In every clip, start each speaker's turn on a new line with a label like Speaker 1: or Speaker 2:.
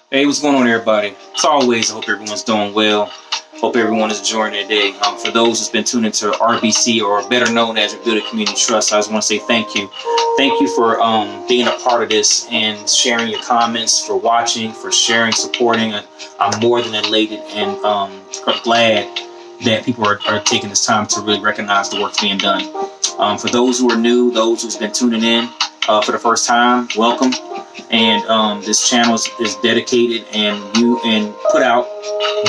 Speaker 1: Hey, what's going on, everybody? As always, I hope everyone's doing well. Hope everyone is enjoying their day. For those who's been tuned into RBC, or better known as Rebuilding Community Trust, I just want to say thank you. Thank you for being a part of this and sharing your comments, for watching, for sharing, supporting. I'm more than elated and glad that people are taking this time to really recognize the work being done. For those who are new, those who's been tuning in for the first time, welcome. And this channel is dedicated and put out,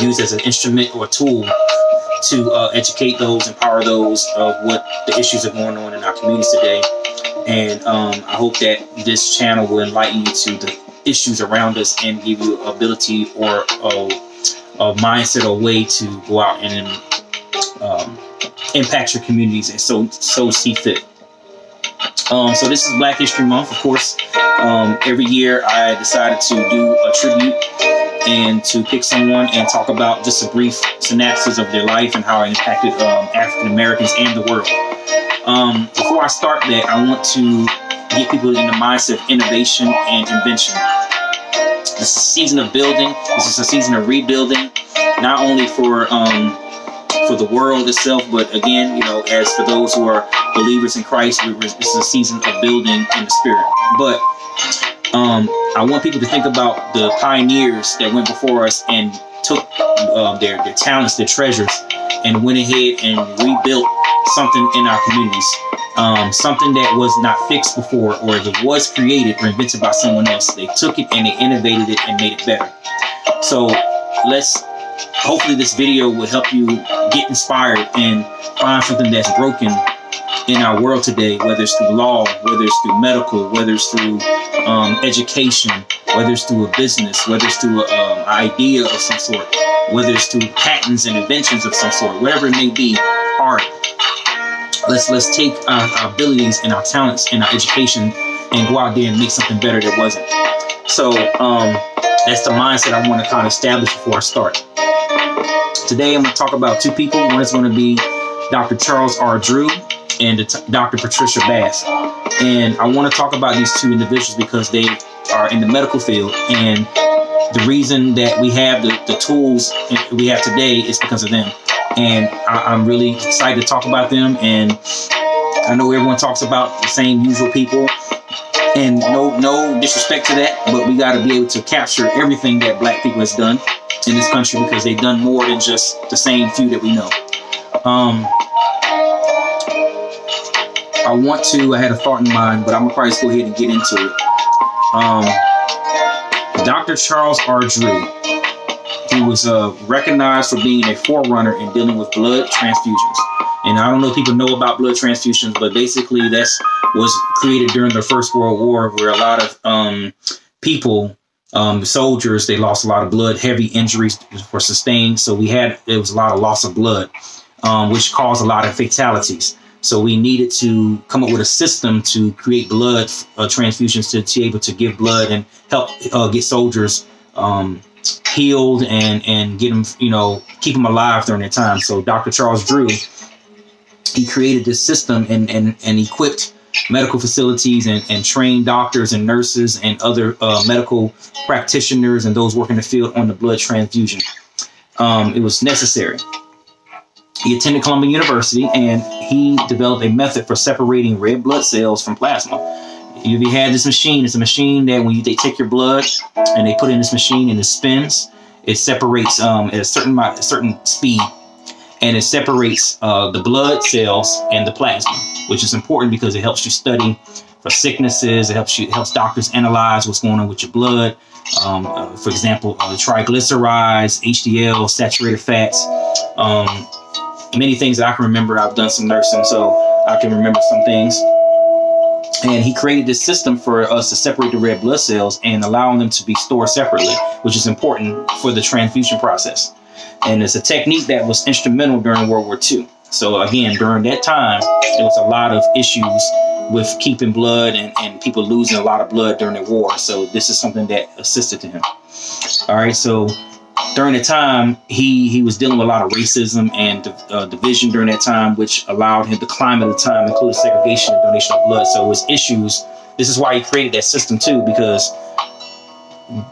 Speaker 1: used as an instrument or tool to educate those, empower those of what the issues are going on in our communities today. And I hope that this channel will enlighten you to the issues around us and give you ability or a mindset or way to go out and impact your communities and so see fit. So this is Black History Month, of course. Every year I decided to do a tribute and to pick someone and talk about just a brief synopsis of their life and how it impacted African Americans and the world. Before I start that, I want to get people in the mindset of innovation and invention. This is a season of building. This is a season of rebuilding, not only for the world itself, but again, as for those who are believers in Christ, this is a season of building in the spirit. But I want people to think about the pioneers that went before us and took their talents, their treasures, and went ahead and rebuilt something in our communities. Something that was not fixed before, or it was created or invented by someone else. They took it and they innovated it and made it better. So hopefully this video will help you get inspired and find something that's broken in our world today, whether it's through law, whether it's through medical, whether it's through education, whether it's through a business, whether it's through an idea of some sort, whether it's through patents and inventions of some sort, whatever it may be, art. Let's take our abilities and our talents and our education and go out there and make something better that wasn't. So that's the mindset I want to kind of establish before I start. Today I'm going to talk about two people. One is going to be Dr. Charles R. Drew and Dr. Patricia Bass. And I want to talk about these two individuals because they are in the medical field. And the reason that we have the tools we have today is because of them. And I'm really excited to talk about them. And I know everyone talks about the same usual people. And no disrespect to that, but we got to be able to capture everything that Black people has done in this country, because they've done more than just the same few that we know. I had a thought in mind, but I'm gonna probably just go ahead and get into it. Dr. Charles R. Drew, he was recognized for being a forerunner in dealing with blood transfusions. And I don't know if people know about blood transfusions, but basically that's was created during the First World War, where a lot of people, soldiers, they lost a lot of blood, heavy injuries were sustained. So there was a lot of loss of blood, which caused a lot of fatalities. So we needed to come up with a system to create blood transfusions to be able to give blood and help get soldiers healed and get them, keep them alive during their time. So Dr. Charles Drew, he created this system and equipped medical facilities and trained doctors and nurses and other medical practitioners and those working in the field on the blood transfusion. It was necessary. He attended Columbia University and he developed a method for separating red blood cells from plasma. If you had this machine, it's a machine that when they take your blood and they put it in this machine and it spins, it separates at a certain speed, and it separates the blood cells and the plasma, which is important because it helps you study for sicknesses. It helps doctors analyze what's going on with your blood. For example, triglycerides, HDL, saturated fats, many things that I can remember. I've done some nursing, so I can remember some things. And he created this system for us to separate the red blood cells and allowing them to be stored separately, which is important for the transfusion process. And it's a technique that was instrumental during World War II. So again, during that time, there was a lot of issues with keeping blood and people losing a lot of blood during the war. So this is something that assisted to him. All right, so during the time, he was dealing with a lot of racism and division during that time, which allowed him, the climate of the time included segregation and donation of blood. So his issues, this is why he created that system too, because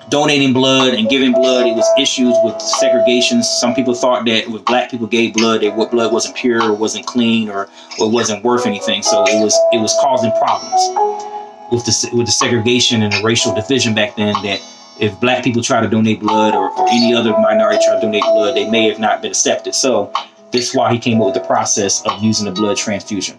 Speaker 1: donating blood and giving blood, it was issues with segregation. Some people thought that when black people gave blood, that what blood wasn't pure or wasn't clean or wasn't worth anything. So it was causing problems with the segregation and the racial division back then, that if black people try to donate blood or any other minority try to donate blood, they may have not been accepted. So this is why he came up with the process of using the blood transfusion.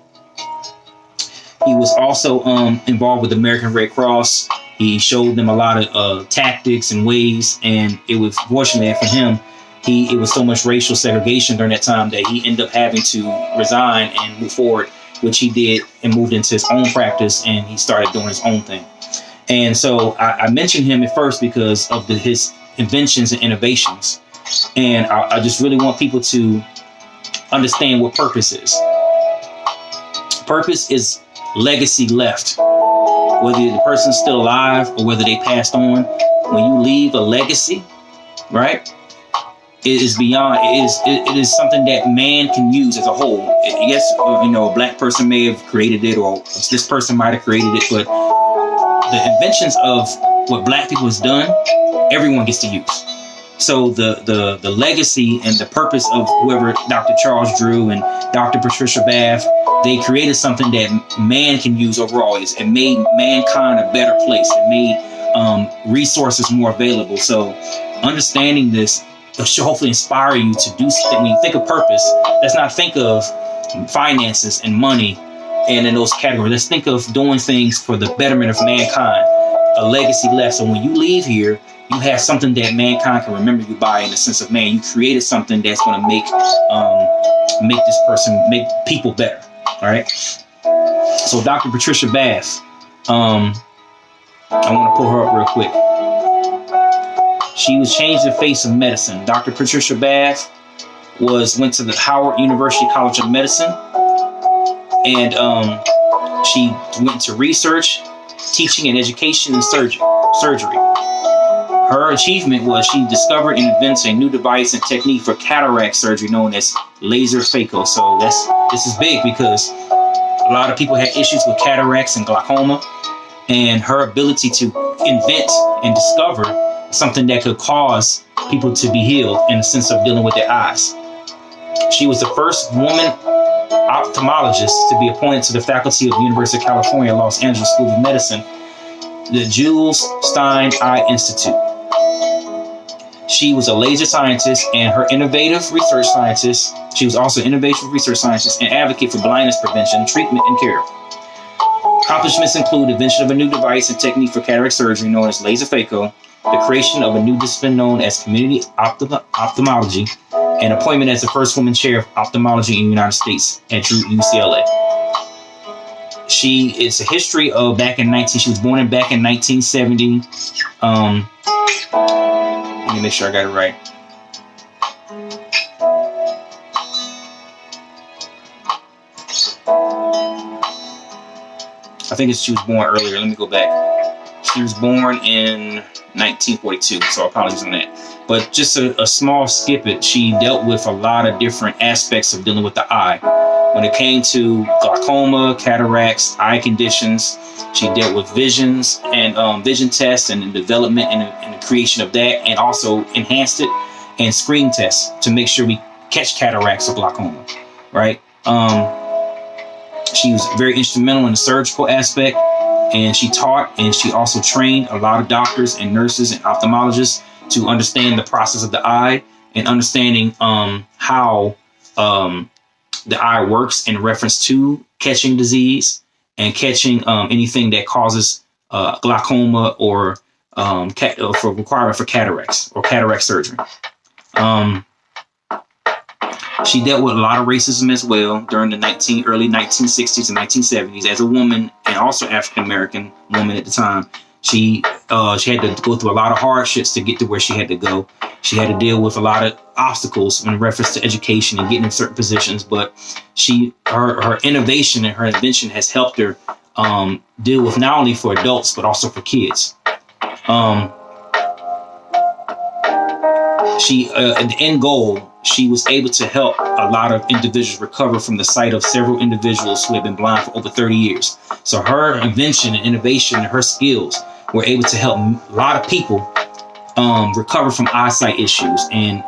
Speaker 1: He was also involved with the American Red Cross. He showed them a lot of tactics and ways, and it was fortunate for him. It was so much racial segregation during that time that he ended up having to resign and move forward, which he did, and moved into his own practice, and he started doing his own thing. And so I mentioned him at first because of his inventions and innovations. And I just really want people to understand what purpose is. Purpose is legacy left. Whether the person's still alive or whether they passed on, when you leave a legacy, right, it is beyond, it is something that man can use as a whole. Yes, a black person may have created it, or this person might have created it, but the inventions of what black people has done, everyone gets to use. So the legacy and the purpose of whoever Dr. Charles Drew and Dr. Patricia Bath, they created something that man can use overall. It made mankind a better place. It made resources more available. So understanding this should hopefully inspire you to do something. When you think of purpose, let's not think of finances and money and in those categories. Let's think of doing things for the betterment of mankind, a legacy left. So when you leave here, you have something that mankind can remember you by, in the sense of, man, you created something that's going to make people better. All right. So Dr. Patricia Bath, I want to pull her up real quick. She was changed the face of medicine. Dr. Patricia Bath went to the Howard University College of Medicine, and she went to research, teaching, and education in surgery. Her achievement was she discovered and invented a new device and technique for cataract surgery known as laser phaco. So this is big because a lot of people had issues with cataracts and glaucoma, and her ability to invent and discover something that could cause people to be healed in the sense of dealing with their eyes. She was the first woman ophthalmologist to be appointed to the faculty of the University of California, Los Angeles School of Medicine, the Jules Stein Eye Institute. She was a laser scientist and her innovative research scientist. She was also an innovative research scientist and advocate for blindness prevention, treatment, and care. Accomplishments include invention of a new device and technique for cataract surgery known as laser phaco, the creation of a new discipline known as community ophthalmology, and appointment as the first woman chair of ophthalmology in the United States at UCLA. She is a history of she was born back in 1970. Let me make sure I got it right. I think she was born earlier. Let me go back. She was born in 1942, so apologies on that. But just a small snippet, she dealt with a lot of different aspects of dealing with the eye. When it came to glaucoma, cataracts, eye conditions, she dealt with visions and vision tests and the development and the creation of that, and also enhanced it and screen tests to make sure we catch cataracts or glaucoma, right? She was very instrumental in the surgical aspect, and she taught and she also trained a lot of doctors and nurses and ophthalmologists to understand the process of the eye and understanding how the eye works in reference to catching disease and catching anything that causes glaucoma or for requirement for cataracts or cataract surgery. She dealt with a lot of racism as well during the early 1960s and 1970s as a woman, and also African-American woman at the time. She had to go through a lot of hardships to get to where she had to go. She had to deal with a lot of obstacles in reference to education and getting in certain positions. But her innovation and her invention has helped her deal with not only for adults but also for kids. At the end goal, she was able to help a lot of individuals recover from the sight of several individuals who had been blind for over 30 years. So her invention and innovation and her skills were able to help a lot of people recover from eyesight issues. And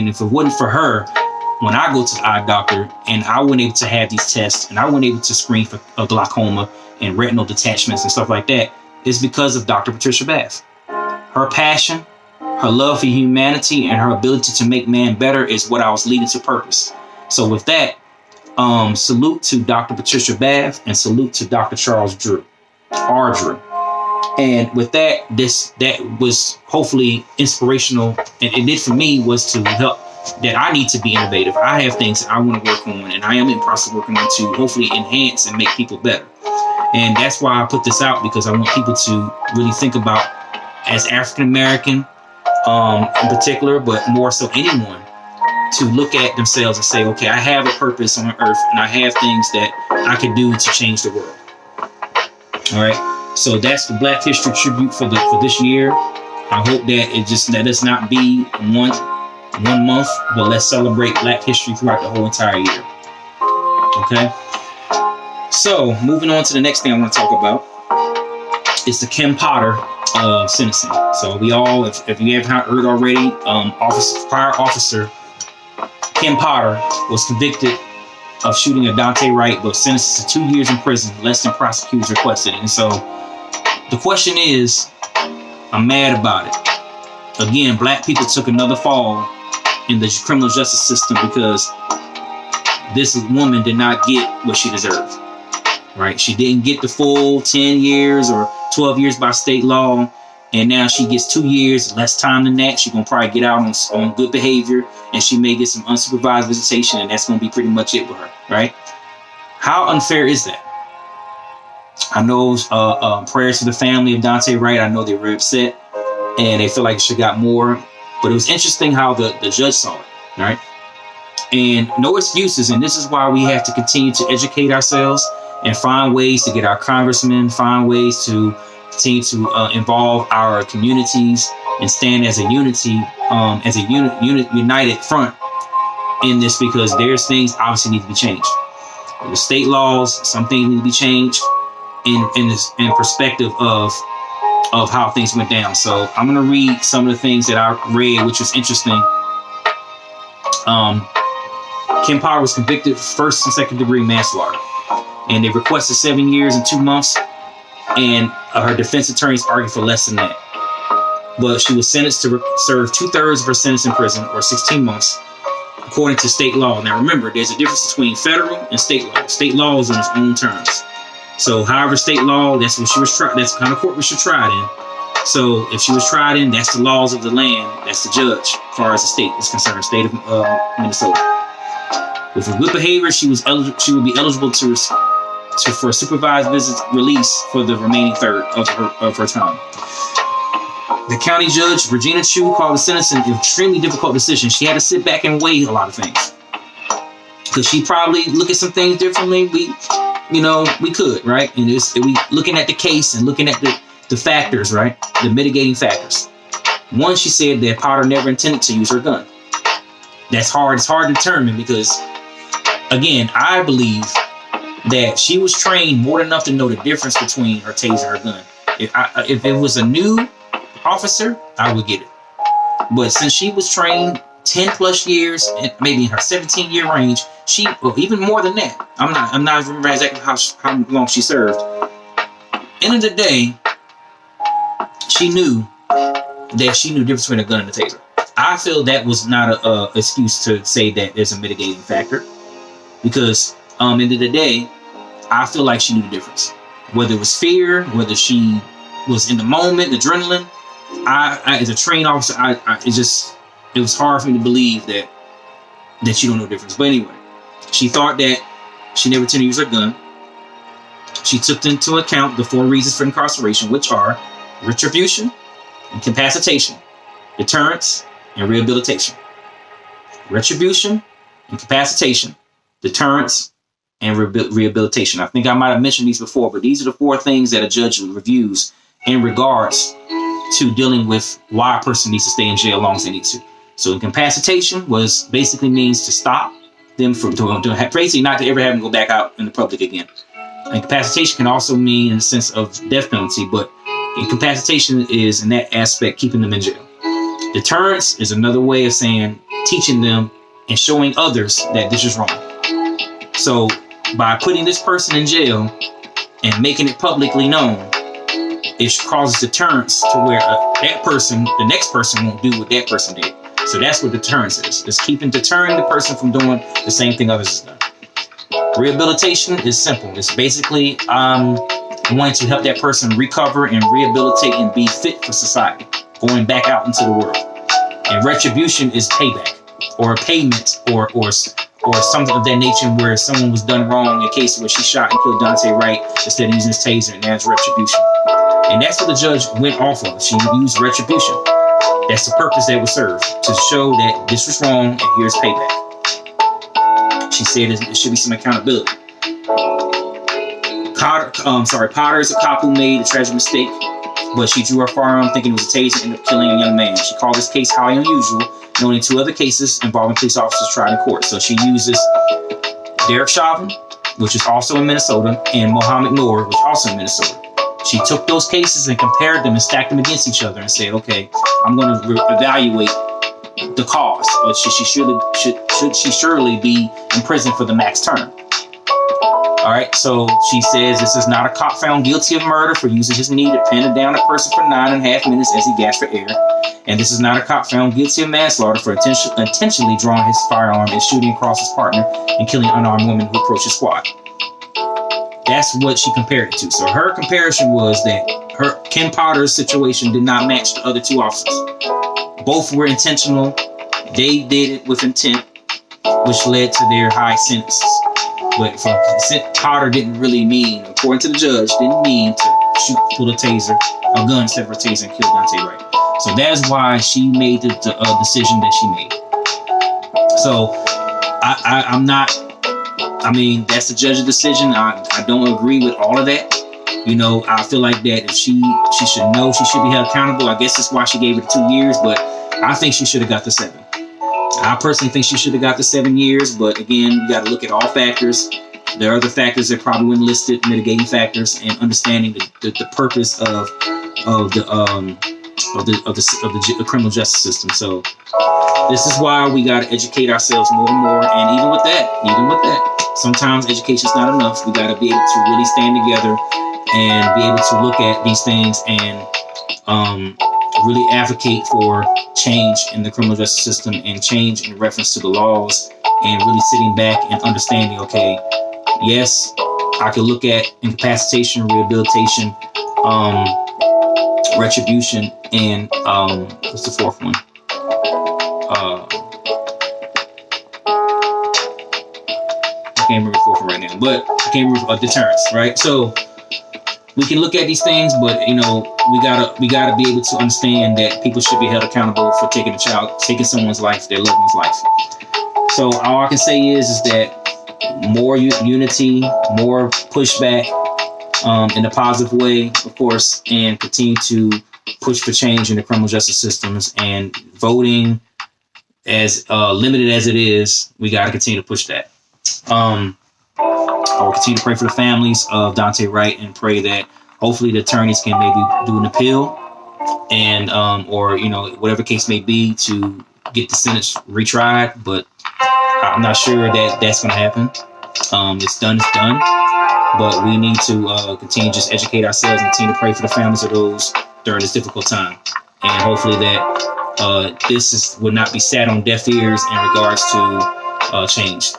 Speaker 1: if it wasn't for her, when I go to the eye doctor and I wasn't able to have these tests and I wasn't able to screen for glaucoma and retinal detachments and stuff like that, it's because of Dr. Patricia Bath. Her passion, her love for humanity, and her ability to make man better is what I was leading to purpose. So with that, salute to Dr. Patricia Bath and salute to Dr. Charles Drew. And with that, that was hopefully inspirational. And it did for me was to help that I need to be innovative. I have things that I want to work on, and I am in the process of working on to hopefully enhance and make people better. And that's why I put this out, because I want people to really think about, as African American in particular, but more so anyone, to look at themselves and say, okay, I have a purpose on earth and I have things that I can do to change the world. All right. So that's the Black History tribute for this year. I hope that it just let us not be one month, but let's celebrate Black history throughout the whole entire year. Okay. So moving on to the next thing I want to talk about is the Kim Potter sentencing. So we all, if you haven't heard already, prior officer Kim Potter was convicted of shooting Adante Wright, but sentenced to 2 years in prison, less than prosecutors requested. And so the question is, I'm mad about it. Again, Black people took another fall in the criminal justice system because this woman did not get what she deserved. Right? She didn't get the full 10 years or 12 years by state law. And now she gets 2 years, less time than that. She's going to probably get out on good behavior, and she may get some unsupervised visitation, and that's going to be pretty much it with her, right? How unfair is that? I know prayers to the family of Dante Wright. I know they were upset, and they feel like she got more. But it was interesting how the judge saw it, right? And no excuses, and this is why we have to continue to educate ourselves and find ways to get our congressmen, find ways to continue to involve our communities and stand as a unity, united front in this, because there's things obviously need to be changed. The state laws, some things need to be changed in perspective of how things went down. So I'm going to read some of the things that I read, which was interesting. Kim Potter was convicted of first and second degree manslaughter, and they requested 7 years and 2 months. And her defense attorneys argued for less than that. But she was sentenced to serve 2/3 of her sentence in prison, or 16 months, according to state law. Now remember, there's a difference between federal and state law. State law is on its own terms. So however state law, that's what she was tried. That's the kind of court we should try it in. So if she was tried in, that's the laws of the land. That's the judge, as far as the state is concerned, state of Minnesota. With her good behavior, she would be eligible for a supervised visit release for the remaining third of her time. The county judge, Regina Chu, called the sentencing an extremely difficult decision. She had to sit back and weigh a lot of things, because she probably look at some things differently. We could, right? And we looking at the case and looking at the factors, right? The mitigating factors. One, she said that Potter never intended to use her gun. That's hard. It's hard to determine because, again, I believe that she was trained more than enough to know the difference between her taser and her gun. If it was a new officer, I would get it. But since she was trained 10 plus years, maybe in her 17-year range, even more than that. I'm not remembering exactly how long she served. End of the day, she knew the difference between a gun and a taser. I feel that was not a excuse to say that there's a mitigating factor, because end of the day, I feel like she knew the difference. Whether it was fear, whether she was in the moment, adrenaline. I as a trained officer, it was hard for me to believe that you don't know the difference. But anyway, she thought that she never intended to use her gun. She took into account the 4 reasons for incarceration, which are retribution, incapacitation, deterrence, and rehabilitation. Retribution, incapacitation, deterrence, and rehabilitation. I think I might have mentioned these before, but these are the 4 things that a judge reviews in regards to dealing with why a person needs to stay in jail as long as they need to. So incapacitation basically means to stop them from basically not to ever have them go back out in the public again. Incapacitation can also mean in the sense of death penalty, but Incapacitation is, in that aspect, keeping them in jail. Deterrence is another way of saying, teaching them and showing others that this is wrong. So by putting this person in jail and making it publicly known, it causes deterrence to where that person, the next person, won't do what that person did. So that's what deterrence is. It's deterring the person from doing the same thing others have done. Rehabilitation is simple. It's basically wanting to help that person recover and rehabilitate and be fit for society, going back out into the world. And retribution is payback or payment or something of that nature, where someone was done wrong, in case where she shot and killed Daunte Wright instead of using his taser, and that's retribution. And that's what the judge went off of. She used retribution. That's the purpose that was served, to show that this was wrong and here's payback. She said there should be some accountability. Potter is a cop who made a tragic mistake, but she drew her firearm thinking it was a taser and ended up killing a young man. She called this case highly unusual, knowing 2 other cases involving police officers tried in court. So she uses Derek Chauvin, which is also in Minnesota, and Mohammed Noor, which is also in Minnesota. She took those cases and compared them and stacked them against each other and said, okay, I'm going to evaluate the cause. But should she surely be in prison for the max term? All right, so she says this is not a cop found guilty of murder for using his knee to pin down a person for 9.5 minutes as he gasped for air. And this is not a cop found guilty of manslaughter for intentionally drawing his firearm and shooting across his partner and killing an unarmed woman who approached his squad. That's what she compared it to. So her comparison was that Ken Potter's situation did not match the other 2 officers. Both were intentional. They did it with intent, which led to their high sentences. But Potter didn't really mean, according to the judge, didn't mean to pull a gun instead of a taser and kill Daunte Wright. So that's why she made the decision that she made. So I'm not. I mean, that's the judge's decision. I don't agree with all of that. You know, I feel like that if she should know, she should be held accountable. I guess that's why she gave it 2 years, but I think she should have got the 7. I personally think she should have got the 7 years, but again, you got to look at all factors. There are other factors that probably weren't listed, mitigating factors, and understanding the purpose of the criminal justice system. So this is why we got to educate ourselves more and more. And even with that, sometimes education is not enough. We got to be able to really stand together and be able to look at these things and really advocate for change in the criminal justice system and change in reference to the laws, and really sitting back and understanding, okay, yes, I could look at incapacitation, rehabilitation, retribution, and what's the 4th one? I can't remember the 4th one right now, but I can't remember deterrence, right? So we can look at these things, but you know, we gotta be able to understand that people should be held accountable for taking someone's life, their loved one's life. So all I can say is that more unity, more pushback in a positive way, of course, and continue to push for change in the criminal justice systems. And voting, as limited as it is, we got to continue to push that. I will continue to pray for the families of Daunte Wright and pray that hopefully the attorneys can maybe do an appeal and or, you know, whatever case may be, to get the sentence retried. But I'm not sure that that's going to happen. It's done. But we need to continue to just educate ourselves and continue to pray for the families of those during this difficult time. And hopefully that will not be sat on deaf ears in regards to change.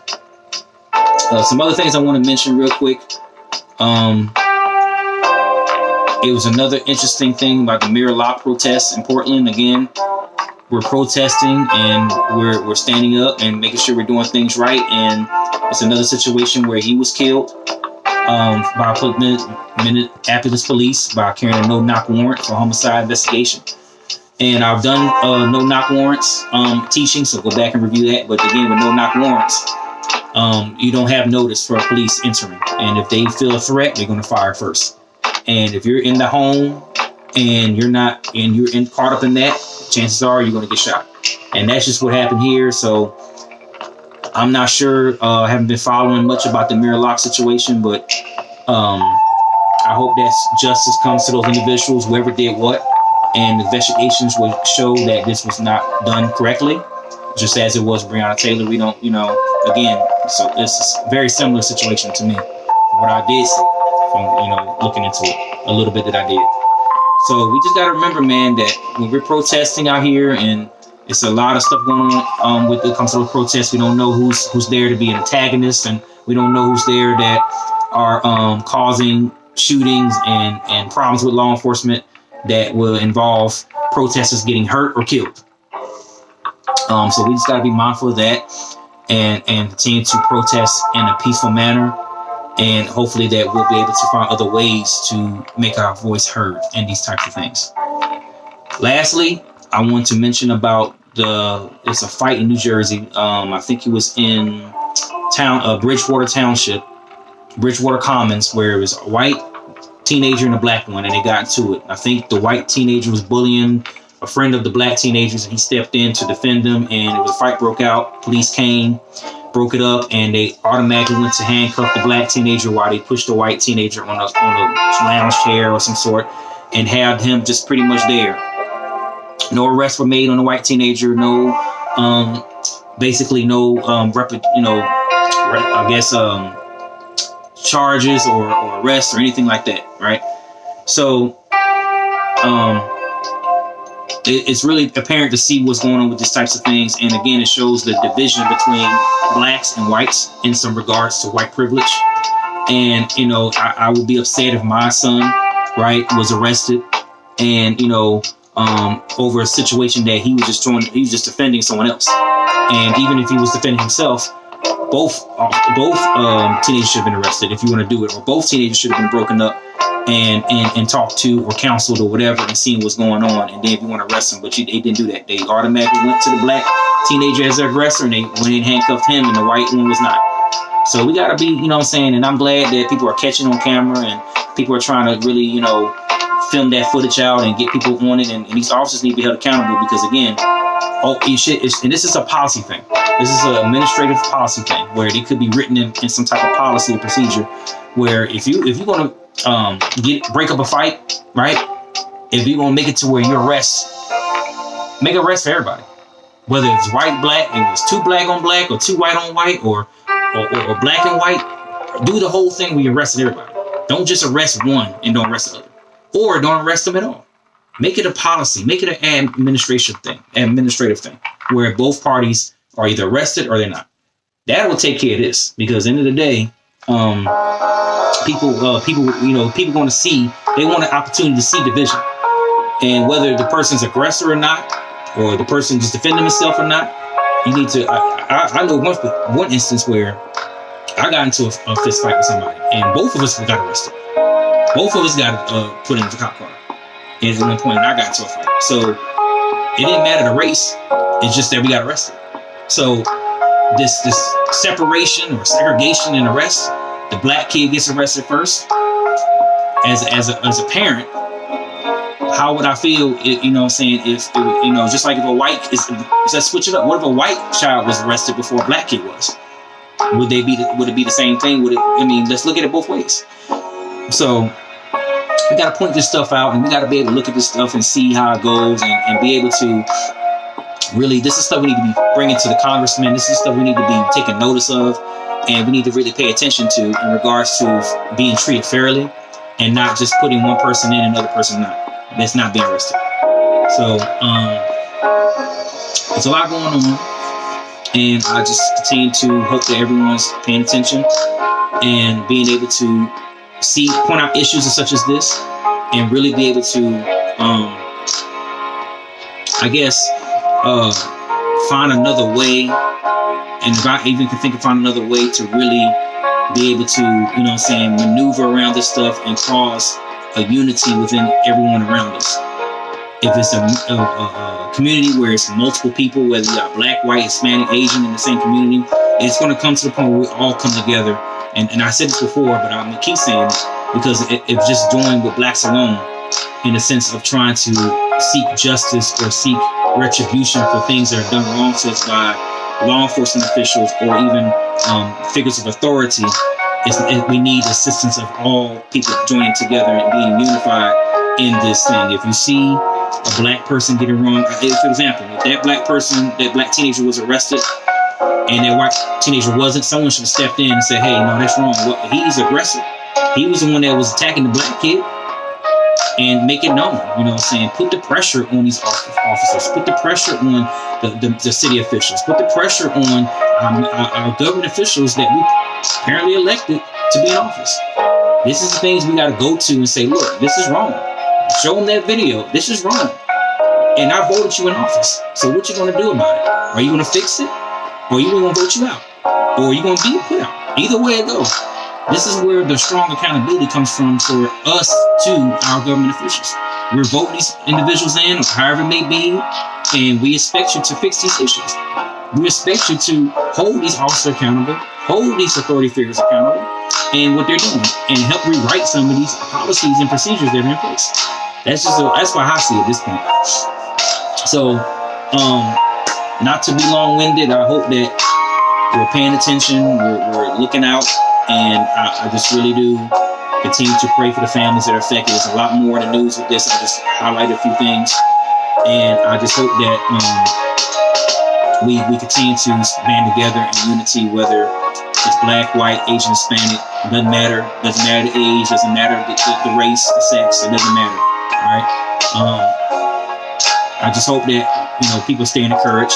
Speaker 1: Some other things I want to mention real quick. It was another interesting thing about the Mirror Lock protests in Portland. Again, we're protesting and we're standing up and making sure we're doing things right. And it's another situation where he was killed by Minneapolis police by carrying a no-knock warrant for homicide investigation. And I've done no-knock warrants teaching, so go back and review that. But again, with no-knock warrants, you don't have notice for police entering. And if they feel a threat, they're going to fire first. And if you're in the home and you're caught up in that, chances are you're going to get shot. And that's just what happened here. So I'm not sure. I haven't been following much about the Mirror Lock situation, but I I hope that justice comes to those individuals, whoever did what, and investigations will show that this was not done correctly, just as it was Breonna Taylor. We don't, again, so it's a very similar situation to me, what I did see from, looking into it a little bit that I did. So we just got to remember, man, that when we're protesting out here, and it's a lot of stuff going on when it comes to those protests, we don't know who's there to be an antagonist, and we don't know who's there that are causing shootings and problems with law enforcement that will involve protesters getting hurt or killed. So we just got to be mindful of that and continue to protest in a peaceful manner. And hopefully that we'll be able to find other ways to make our voice heard and these types of things. Lastly, I want to mention about it's a fight in New Jersey. I think it was in Bridgewater Township, Bridgewater Commons, where it was a white teenager and a black one, and they got into it. I think the white teenager was bullying a friend of the black teenagers, and he stepped in to defend them, and a fight broke out. Police came, broke it up, and they automatically went to handcuff the black teenager while they pushed the white teenager on a lounge chair or some sort and had him just pretty much there. No arrests were made on the white teenager. No, basically no, charges or arrests or anything like that, right? So it's really apparent to see what's going on with these types of things. And again, it shows the division between blacks and whites in some regards to white privilege. And, I would be upset if my son, right, was arrested and, over a situation that he was just defending someone else. And even if he was defending himself, both teenagers should have been arrested if you want to do it, or both teenagers should have been broken up and talked to or counseled or whatever and seen what's going on. And then if you want to arrest him, but they didn't do that. They automatically went to the black teenager as the aggressor, and they went and handcuffed him, and the white one was not. So we got to be, and I'm glad that people are catching on camera and people are trying to really, film that footage out and get people on it. And these officers need to be held accountable because, again, and this is a policy thing. This is an administrative policy thing where it could be written in some type of policy or procedure where if you're going to break up a fight, right? If you're going to make it to where you make arrests for everybody, whether it's white, black, and it's two black on black or two white on white or black and white, do the whole thing where you arrested everybody. Don't just arrest one and don't arrest the other, or don't arrest them at all. Make it a policy, make it an administrative thing where both parties are either arrested or they're not. That will take care of this, because at the end of the day, people want to see, they want an opportunity to see division. And whether the person's aggressor or not, or the person just defending himself or not, you need to, I know one instance where I got into a fist fight with somebody and both of us got arrested. Both of us got put in the cop car. And at one point I got into a fight. So it didn't matter the race. It's just that we got arrested. So this separation or segregation and arrest, the black kid gets arrested first. As a parent, how would I feel? If just like if a white let's switch it up. What if a white child was arrested before a black kid was? Would it be the same thing? Let's look at it both ways. So we got to point this stuff out, and we got to be able to look at this stuff and see how it goes, and be able to really, this is stuff we need to be bringing to the congressmen. This is stuff we need to be taking notice of, and we need to really pay attention to in regards to being treated fairly and not just putting one person in and another person that's not being arrested. So there's a lot going on, and I just continue to hope that everyone's paying attention and being able to point out issues such as this, and really be able to, find another way, and if I even can think of find another way to really be able to, maneuver around this stuff and cause a unity within everyone around us. If it's a community where it's multiple people, whether you got black, white, Hispanic, Asian in the same community, it's going to come to the point where we all come together. And I said this before, but I'm going to keep saying it, because if just doing with blacks alone, in the sense of trying to seek justice or seek retribution for things that are done wrong to us by law enforcement officials or even figures of authority, we need assistance of all people joining together and being unified in this thing. If you see a black person getting wrong, for example, if that black teenager was arrested and that white teenager wasn't, someone should have stepped in and said, hey, no, that's wrong. Well, he's aggressive. He was the one that was attacking the black kid, and make it known, you know what I'm saying? Put the pressure on these officers. Put the pressure on the city officials. Put the pressure on our government officials that we apparently elected to be in office. This is the things we got to go to and say, look, this is wrong. Show them that video. This is wrong. And I voted you in office. So what you going to do about it? Are you going to fix it? Or are you going to vote you out? Or are you going to be put out? Either way it goes. This is where the strong accountability comes from for us to our government officials. We're voting these individuals in, or however it may be, and we expect you to fix these issues. We expect you to hold these officers accountable, hold these authority figures accountable, and what they're doing, and help rewrite some of these policies and procedures that are in place. That's why I see it at this point. So, not to be long-winded, I hope that we're paying attention, we're looking out. And I just really do continue to pray for the families that are affected. There's a lot more in the news with this. I just highlighted a few things. And I just hope that we continue to band together in unity, whether it's black, white, Asian, Hispanic. It doesn't matter. Doesn't matter the age. Doesn't matter the race, the sex. It doesn't matter. All right. I just hope that, people stay encouraged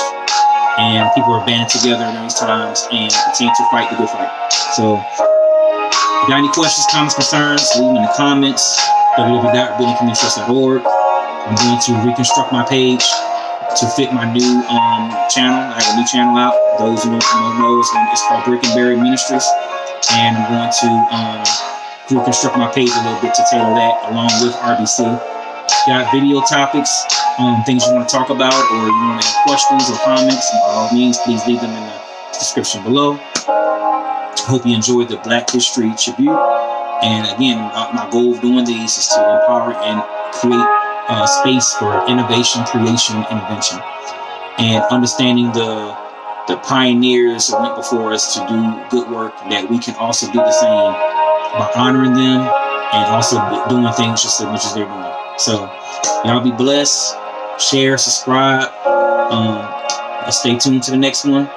Speaker 1: and people are banded together in these times and continue to fight the good fight. So, if you got any questions, comments, concerns, leave them in the comments. www.buildingcommunitytrust.org. I'm going to reconstruct my page to fit my new channel. I have a new channel out. Those who don't know, it's called Brick and Berry Ministries. And I'm going to reconstruct my page a little bit to tailor that along with RBC. Got video topics, things you want to talk about, or you want to have questions or comments, by all means, please leave them in the description below. Hope you enjoyed the Black History Tribute. And again, my goal of doing these is to empower and create a space for innovation, creation, and invention. And understanding the pioneers that went before us to do good work, that we can also do the same by honoring them and also doing things just as much as they're doing. So, y'all be blessed. Share, subscribe. Stay tuned to the next one.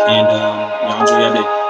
Speaker 1: And y'all enjoy your day.